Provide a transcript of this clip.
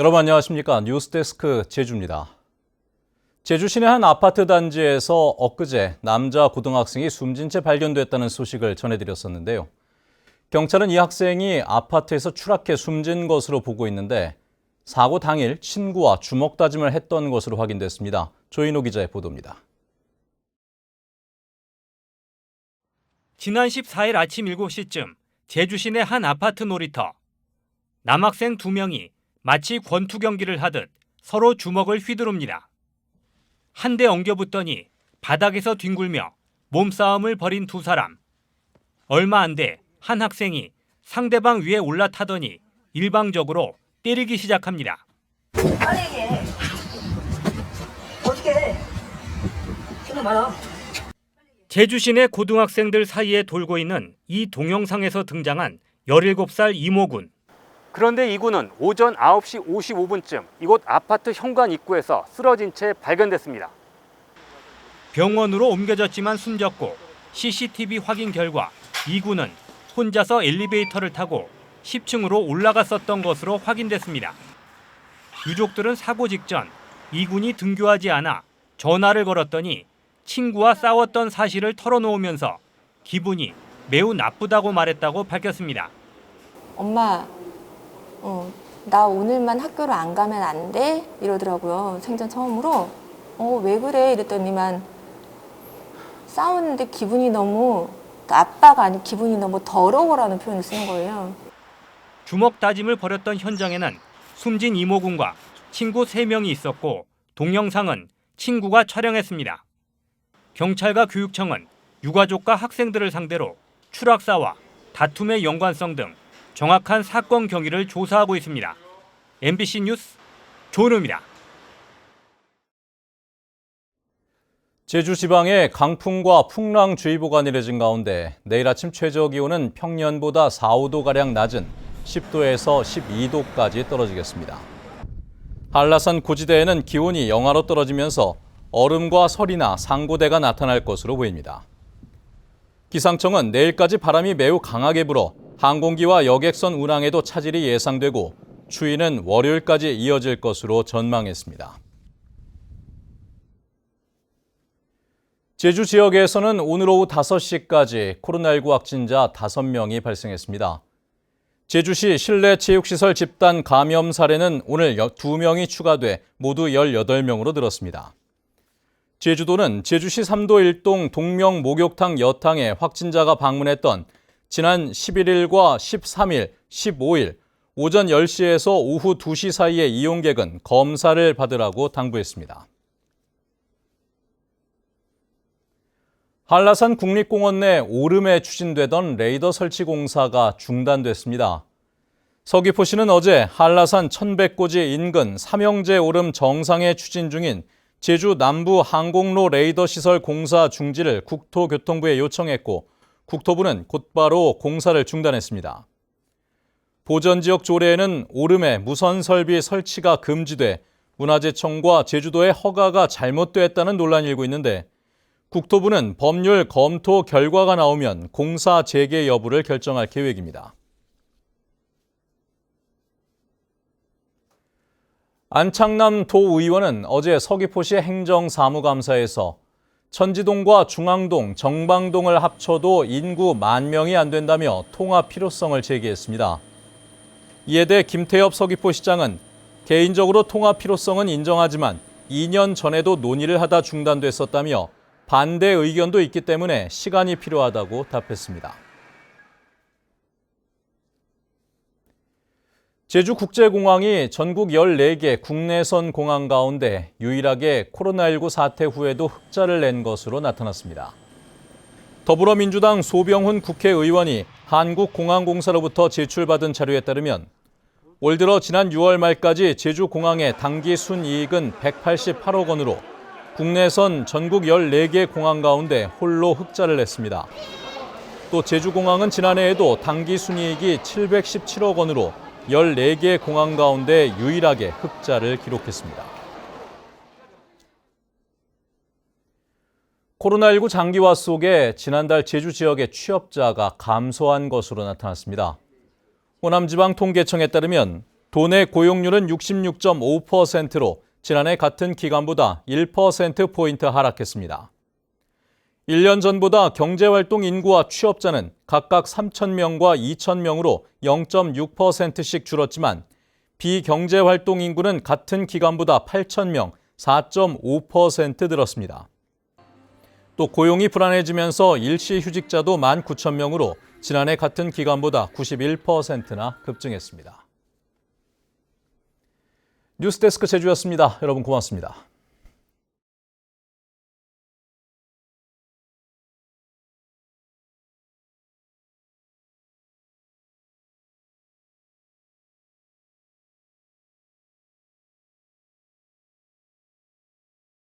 여러분 안녕하십니까? 뉴스데스크 제주입니다. 제주 시내 한 아파트 단지에서 엊그제 남자 고등학생이 숨진 채 발견됐다는 소식을 전해드렸었는데요. 경찰은 이 학생이 아파트에서 추락해 숨진 것으로 보고 있는데 사고 당일 친구와 주먹 다짐을 했던 것으로 확인됐습니다. 조인호 기자의 보도입니다. 지난 14일 아침 7시쯤 제주 시내 한 아파트 놀이터. 남학생 2명이 마치 권투 경기를 하듯 서로 주먹을 휘두릅니다. 한 대 엉겨붙더니 바닥에서 뒹굴며 몸싸움을 벌인 두 사람. 얼마 안 돼 한 학생이 상대방 위에 올라타더니 일방적으로 때리기 시작합니다. 빨리 해. 어떻게 해? 손을 말아. 제주 시내 고등학생들 사이에 돌고 있는 이 동영상에서 등장한 17살 이모군. 그런데 이 군은 오전 9시 55분쯤 이곳 아파트 현관 입구에서 쓰러진 채 발견됐습니다. 병원으로 옮겨졌지만 숨졌고 CCTV 확인 결과 이 군은 혼자서 엘리베이터를 타고 10층으로 올라갔었던 것으로 확인됐습니다. 유족들은 사고 직전 이 군이 등교하지 않아 전화를 걸었더니 친구와 싸웠던 사실을 털어놓으면서 기분이 매우 나쁘다고 말했다고 밝혔습니다. 엄마, 나 오늘만 학교를 안 가면 안 돼? 이러더라고요. 생전 처음으로. 왜 그래? 이랬더니만 싸우는데 기분이 너무, 아빠가 아니고 기분이 너무 더러워라는 표현을 쓰는 거예요. 주먹 다짐을 벌였던 현장에는 숨진 이모군과 친구 3명이 있었고 동영상은 친구가 촬영했습니다. 경찰과 교육청은 유가족과 학생들을 상대로 추락사와 다툼의 연관성 등 정확한 사건 경위를 조사하고 있습니다. MBC 뉴스 조은우입니다. 제주 지방에 강풍과 풍랑주의보가 내려진 가운데 내일 아침 최저기온은 평년보다 4, 5도가량 낮은 10도에서 12도까지 떨어지겠습니다. 한라산 고지대에는 기온이 영하로 떨어지면서 얼음과 설이나 상고대가 나타날 것으로 보입니다. 기상청은 내일까지 바람이 매우 강하게 불어 항공기와 여객선 운항에도 차질이 예상되고 추위는 월요일까지 이어질 것으로 전망했습니다. 제주 지역에서는 오늘 오후 5시까지 코로나19 확진자 5명이 발생했습니다. 제주시 실내체육시설 집단 감염 사례는 오늘 2명이 추가돼 모두 18명으로 늘었습니다. 제주도는 제주시 3도 1동 동명 목욕탕 여탕에 확진자가 방문했던 지난 11일과 13일, 15일 오전 10시에서 오후 2시 사이의 이용객은 검사를 받으라고 당부했습니다. 한라산 국립공원 내 오름에 추진되던 레이더 설치 공사가 중단됐습니다. 서귀포시는 어제 한라산 1100고지 인근 삼형제 오름 정상에 추진 중인 제주 남부 항공로 레이더 시설 공사 중지를 국토교통부에 요청했고 국토부는 곧바로 공사를 중단했습니다. 보전지역 조례에는 오름에 무선 설비 설치가 금지돼 문화재청과 제주도의 허가가 잘못됐다는 논란이 일고 있는데 국토부는 법률 검토 결과가 나오면 공사 재개 여부를 결정할 계획입니다. 안창남 도의원은 어제 서귀포시 행정사무감사에서 천지동과 중앙동, 정방동을 합쳐도 인구 10,000명이 안 된다며 통합 필요성을 제기했습니다. 이에 대해 김태엽 서귀포시장은 개인적으로 통합 필요성은 인정하지만 2년 전에도 논의를 하다 중단됐었다며 반대 의견도 있기 때문에 시간이 필요하다고 답했습니다. 제주국제공항이 전국 14개 국내선 공항 가운데 유일하게 코로나19 사태 후에도 흑자를 낸 것으로 나타났습니다. 더불어민주당 소병훈 국회의원이 한국공항공사로부터 제출받은 자료에 따르면 올 들어 지난 6월 말까지 제주공항의 당기 순이익은 188억 원으로 국내선 전국 14개 공항 가운데 홀로 흑자를 냈습니다. 또 제주공항은 지난해에도 당기 순이익이 717억 원으로 14개 공항 가운데 유일하게 흑자를 기록했습니다. 코로나19 장기화 속에 지난달 제주 지역의 취업자가 감소한 것으로 나타났습니다. 호남지방통계청에 따르면 도내 고용률은 66.5%로 지난해 같은 기간보다 1%포인트 하락했습니다. 1년 전보다 경제활동 인구와 취업자는 각각 3,000명과 2,000명으로 0.6%씩 줄었지만 비경제활동 인구는 같은 기간보다 8,000명, 4.5% 늘었습니다. 또 고용이 불안해지면서 일시휴직자도 19,000명으로 지난해 같은 기간보다 91%나 급증했습니다. 뉴스데스크 제주였습니다. 여러분 고맙습니다.